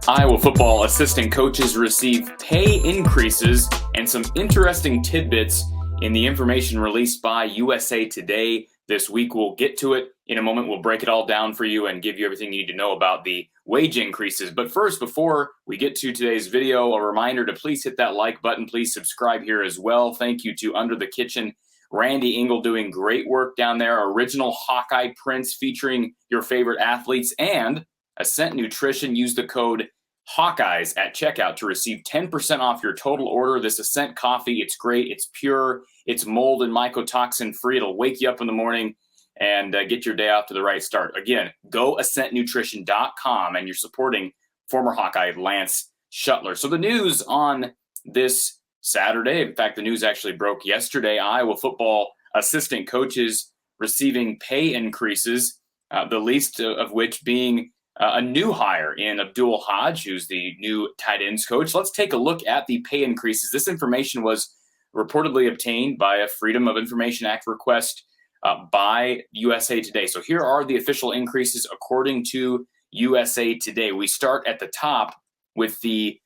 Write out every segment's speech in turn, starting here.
Iowa football assistant coaches receive pay increases and some interesting tidbits in the information released by USA Today this week. We'll get to it in a moment. We'll break it all down for you and give you everything you need to know about the wage increases. But first, before we get to today's video, a reminder to please hit that like button. Please subscribe here as well. Thank you to Under the Kitchen, Randy Engel doing great work down there. Original Hawkeye prints featuring your favorite athletes, and Ascent Nutrition. Use the code Hawkeyes at checkout to receive 10% off your total order. This Ascent coffee, it's great. It's pure. It's mold and mycotoxin free. It'll wake you up in the morning and get your day off to the right start. Again, go ascentnutrition.com, and you're supporting former Hawkeye Lance Shuttler. So the news on this Saturday, in fact, the news actually broke yesterday, Iowa football assistant coaches receiving pay increases, the least of which being a new hire in Abdul Hodge, who's the new tight ends coach. Let's take a look at the pay increases. This information was reportedly obtained by a Freedom of Information Act request by USA Today. So here are the official increases according to USA Today. We start at the top with the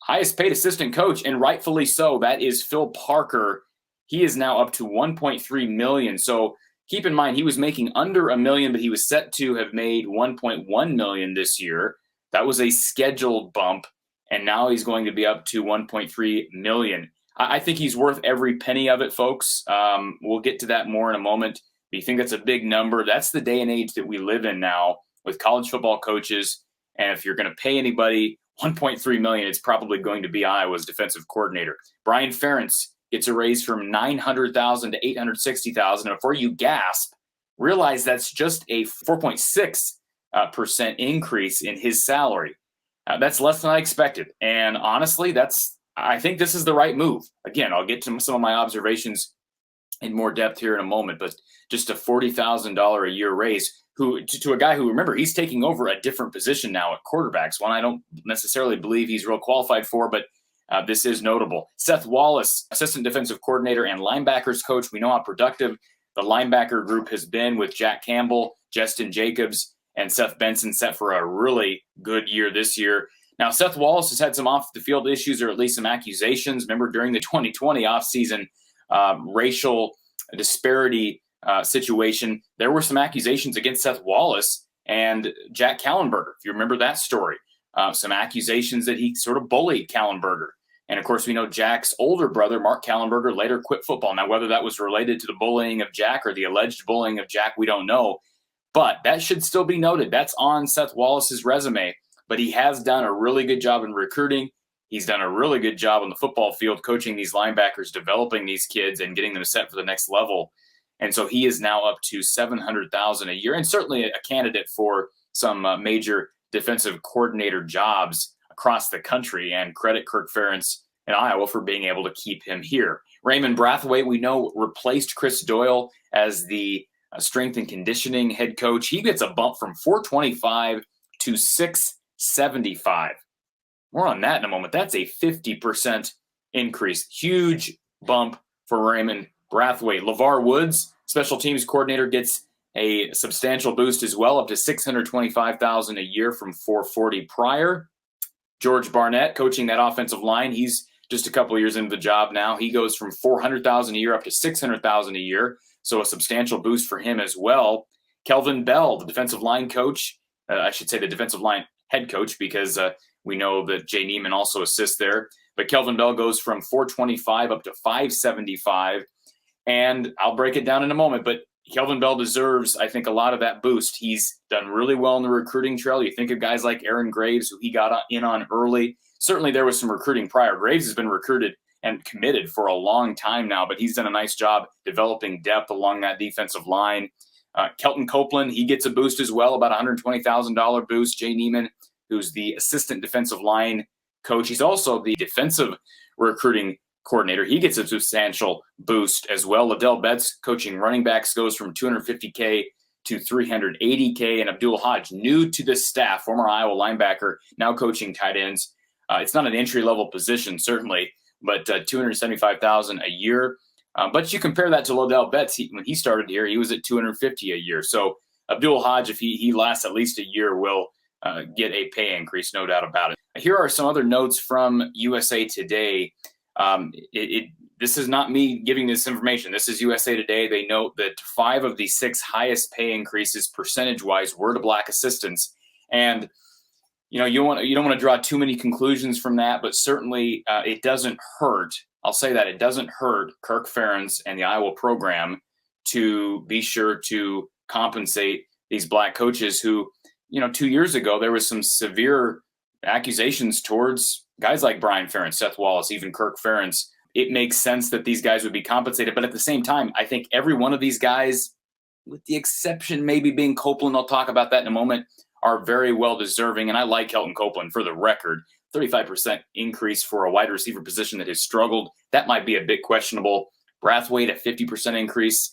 highest paid assistant coach, and rightfully so. That is Phil Parker. He is now up to $1.3 million. So keep in mind, he was making under $1 million, but he was set to have made $1.1 million this year. That was a scheduled bump, and now he's going to be up to $1.3 million. I think he's worth every penny of it, folks. We'll get to that more in a moment. But you think that's a big number? That's the day and age that we live in now with college football coaches. And if you're going to pay anybody $1.3 million, it's probably going to be Iowa's defensive coordinator. Brian Ferentz gets a raise from $900,000 to $860,000. And before you gasp, realize that's just a 4.6% increase in his salary. That's less than I expected. And honestly, I think this is the right move. Again, I'll get to some of my observations in more depth here in a moment, but just a $40,000 a year raise to a guy who, remember, he's taking over a different position now at quarterbacks, one I don't necessarily believe he's real qualified for, but this is notable. Seth Wallace, assistant defensive coordinator and linebackers coach. We know how productive the linebacker group has been with Jack Campbell, Justin Jacobs, and Seth Benson, set for a really good year this year. Now, Seth Wallace has had some off-the-field issues, or at least some accusations. Remember, during the 2020 offseason racial disparity situation, there were some accusations against Seth Wallace and Jack Kallenberger, if you remember that story. Some accusations that he sort of bullied Kallenberger. And, of course, we know Jack's older brother, Mark Kallenberger, later quit football. Now, whether that was related to the bullying of Jack or the alleged bullying of Jack, we don't know. But that should still be noted. That's on Seth Wallace's resume. But he has done a really good job in recruiting. He's done a really good job on the football field, coaching these linebackers, developing these kids, and getting them set for the next level. And so he is now up to $700,000 a year, and certainly a candidate for some major defensive coordinator jobs across the country. And credit Kirk Ferentz in Iowa for being able to keep him here. Raimond Braithwaite, we know, replaced Chris Doyle as the strength and conditioning head coach. He gets a bump from $425 to $675. More on that in a moment. That's a 50% increase. Huge bump for Raimond Braithwaite. LeVar Woods, special teams coordinator, gets a substantial boost as well, up to $625,000 a year from $440 prior. George Barnett, coaching that offensive line, he's just a couple years into the job now. He goes from $400,000 a year up to $600,000 a year, so a substantial boost for him as well. Kelvin Bell, the defensive line coach, I should say the defensive line head coach, because we know that Jay Niemann also assists there. But Kelvin Bell goes from $425 up to $575. And I'll break it down in a moment, but Kelvin Bell deserves, I think, a lot of that boost. He's done really well in the recruiting trail. You think of guys like Aaron Graves, who he got in on early. Certainly there was some recruiting prior. Graves has been recruited and committed for a long time now, but he's done a nice job developing depth along that defensive line. Kelton Copeland, he gets a boost as well, about $120,000 boost. Jay Niemann, who's the assistant defensive line coach, he's also the defensive recruiting coordinator. He gets a substantial boost as well. Ladell Betts, coaching running backs, goes from $250K to $380K. And Abdul Hodge, new to this staff, former Iowa linebacker, now coaching tight ends. It's not an entry-level position, certainly, but $275,000 a year. But you compare that to Ladell Betts. When he started here, he was at $250 a year. So Abdul Hodge, if he lasts at least a year, will get a pay increase, no doubt about it. Here are some other notes from USA Today. This is not me giving this information. This is USA Today. They note that 5 of the 6 highest pay increases percentage-wise were to black assistants. And you don't want to draw too many conclusions from that, but certainly it doesn't hurt. I'll say that it doesn't hurt Kirk Ferentz and the Iowa program to be sure to compensate these black coaches who, 2 years ago, there was some severe accusations towards guys like Brian Ferentz, Seth Wallace, even Kirk Ferentz. It makes sense that these guys would be compensated. But at the same time, I think every one of these guys, with the exception maybe being Copeland, I'll talk about that in a moment, are very well deserving. And I like Kelton Copeland, for the record. 35% increase for a wide receiver position that has struggled. That might be a bit questionable. Braithwaite, a 50% increase.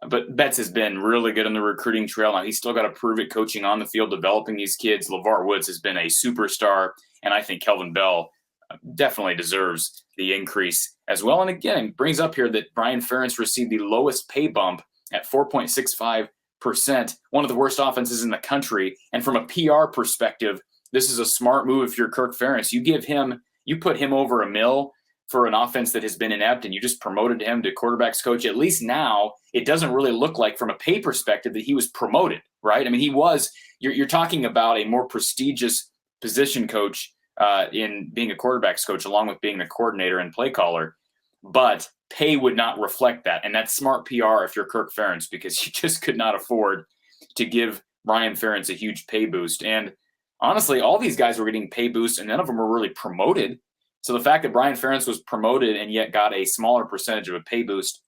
But Betts has been really good on the recruiting trail. Now, he's still got to prove it coaching on the field, developing these kids. LeVar Woods has been a superstar. And I think Kelvin Bell definitely deserves the increase as well. And again, it brings up here that Brian Ferentz received the lowest pay bump at 4.65%, one of the worst offenses in the country. And from a PR perspective, this is a smart move if you're Kirk Ferentz. You put him over $1 million for an offense that has been inept, and you just promoted him to quarterbacks coach. At least now it doesn't really look like, from a pay perspective, that he was promoted, right? I mean, he was. You're talking about a more prestigious position coach in being a quarterbacks coach, along with being the coordinator and play caller, but pay would not reflect that. And that's smart PR if you're Kirk Ferentz, because you just could not afford to give Brian Ferentz a huge pay boost. And honestly, all these guys were getting pay boosts, and none of them were really promoted. So the fact that Brian Ferentz was promoted and yet got a smaller percentage of a pay boost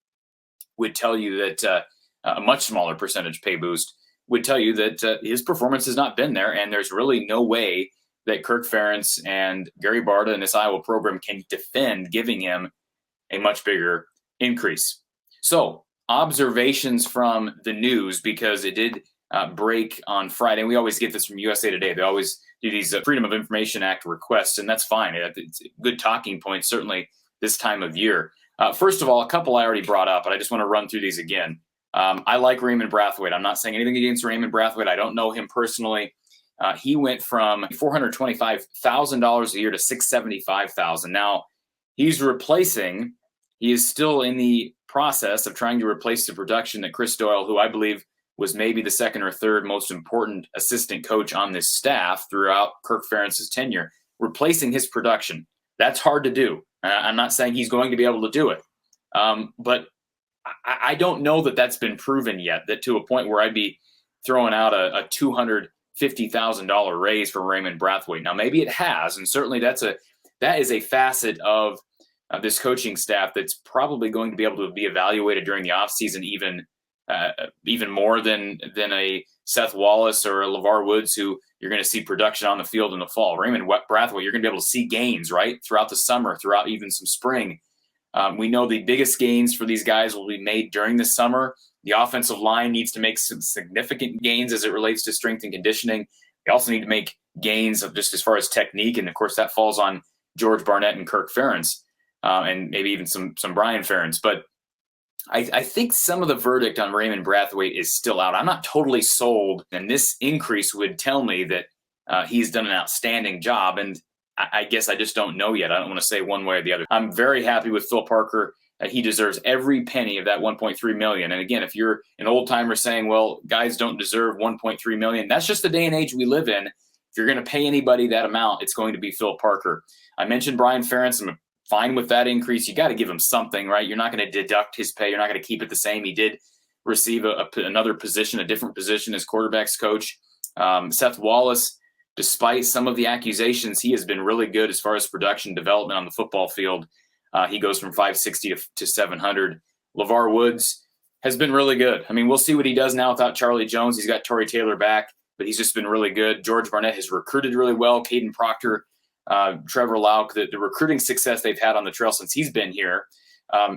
would tell you that a much smaller percentage pay boost would tell you that his performance has not been there. And there's really no way that Kirk Ferentz and Gary Barta and this Iowa program can defend giving him a much bigger increase. So observations from the news, because it did break on Friday. And we always get this from USA Today. They always do these Freedom of Information Act requests, and that's fine. It's a good talking point, certainly this time of year. First of all, a couple I already brought up, but I just want to run through these again. I like Raimond Braithwaite. I'm not saying anything against Raimond Braithwaite. I don't know him personally. He went from $425,000 a year to $675,000. Now, he is still in the process of trying to replace the production that Chris Doyle, who I believe was maybe the second or third most important assistant coach on this staff throughout Kirk Ferentz's tenure, replacing his production. That's hard to do. I'm not saying he's going to be able to do it. But I don't know that that's been proven yet, that to a point where I'd be throwing out a $250,000 raise for Raimond Braithwaite. Now, maybe it has, and certainly that is a facet of this coaching staff that's probably going to be able to be evaluated during the offseason even more than a Seth Wallace or a LeVar Woods, who you're going to see production on the field in the fall. Raimond Braithwaite, you're going to be able to see gains, right, throughout the summer, throughout even some spring. We know the biggest gains for these guys will be made during the summer. The offensive line needs to make some significant gains as it relates to strength and conditioning. They also need to make gains of just as far as technique, and of course that falls on George Barnett and Kirk Ferentz, and maybe even some Brian Ferentz. But I think some of the verdict on Raimond Braithwaite is still out. I'm not totally sold, and this increase would tell me that he's done an outstanding job, and I guess I just don't know yet. I don't want to say one way or the other. I'm very happy with Phil Parker. He deserves every penny of that $1.3 million. And again, if you're an old timer saying, well, guys don't deserve $1.3 million, that's just the day and age we live in. If you're going to pay anybody that amount, it's going to be Phil Parker. I mentioned Brian Ferentz. I'm fine with that increase. You got to give him something, right? You're not going to deduct his pay. You're not going to keep it the same. He did receive another position, a different position as quarterbacks coach. Seth Wallace, despite some of the accusations, he has been really good as far as production development on the football field. He goes from 560 to 700. LeVar Woods has been really good. I mean, we'll see what he does now without Charlie Jones. He's got Torrey Taylor back, but he's just been really good. George Barnett has recruited really well. Caden Proctor, Trevor Lauk, the recruiting success they've had on the trail since he's been here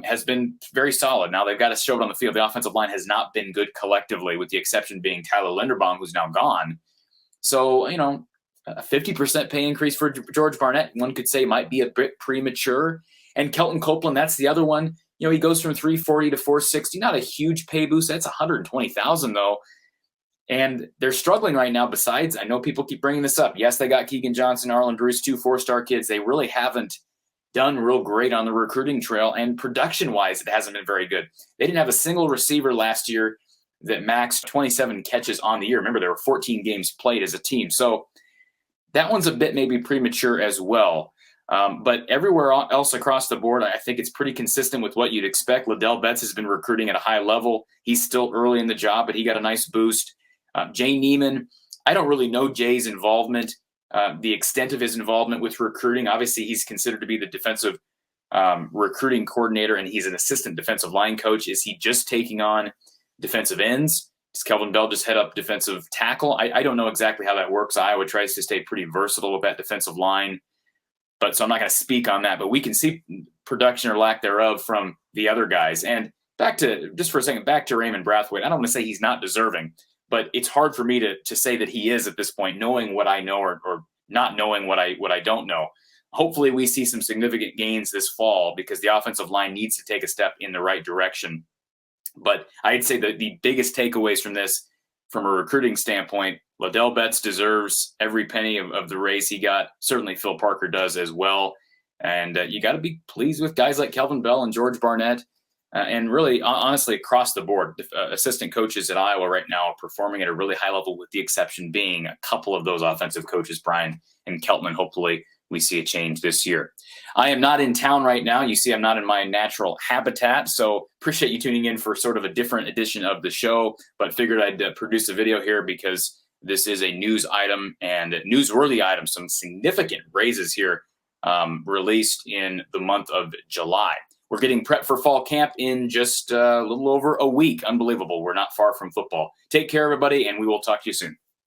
has been very solid. Now they've got to show it on the field. The offensive line has not been good collectively, with the exception being Tyler Linderbaum, who's now gone. So, a 50% pay increase for George Barnett, one could say, might be a bit premature. And Kelton Copeland, that's the other one. He goes from $340 to $460. Not a huge pay boost. That's $120,000 though. And they're struggling right now. Besides, I know people keep bringing this up. Yes, they got Keegan Johnson, Arlen Bruce, 2 4-star kids. They really haven't done real great on the recruiting trail, and production-wise, it hasn't been very good. They didn't have a single receiver last year that maxed 27 catches on the year. Remember, there were 14 games played as a team. So that one's a bit maybe premature as well. But everywhere else across the board, I think it's pretty consistent with what you'd expect. Ladell Betts has been recruiting at a high level. He's still early in the job, but he got a nice boost. Jay Niemann, I don't really know Jay's involvement, the extent of his involvement with recruiting. Obviously, he's considered to be the defensive recruiting coordinator, and he's an assistant defensive line coach. Is he just taking on defensive ends? Does Kelvin Bell just head up defensive tackle? I don't know exactly how that works. Iowa tries to stay pretty versatile with that defensive line, so I'm not going to speak on that. But we can see production or lack thereof from the other guys. And back to Raimond Braithwaite. I don't want to say he's not deserving, but it's hard for me to say that he is at this point, knowing what I know or not knowing what I don't know. Hopefully we see some significant gains this fall because the offensive line needs to take a step in the right direction. But I'd say that the biggest takeaways from this, from a recruiting standpoint, Ladell Betts deserves every penny of the raise he got. Certainly Phil Parker does as well. And you got to be pleased with guys like Kelvin Bell and George Barnett. And really, honestly, across the board, assistant coaches at Iowa right now are performing at a really high level, with the exception being a couple of those offensive coaches, Brian and Kelton. Hopefully we see a change this year. I am not in town right now. You see, I'm not in my natural habitat. So appreciate you tuning in for sort of a different edition of the show, but figured I'd produce a video here because this is a news item and a newsworthy item. Some significant raises here released in the month of July. We're getting prepped for fall camp in just a little over a week. Unbelievable. We're not far from football. Take care, everybody, and we will talk to you soon.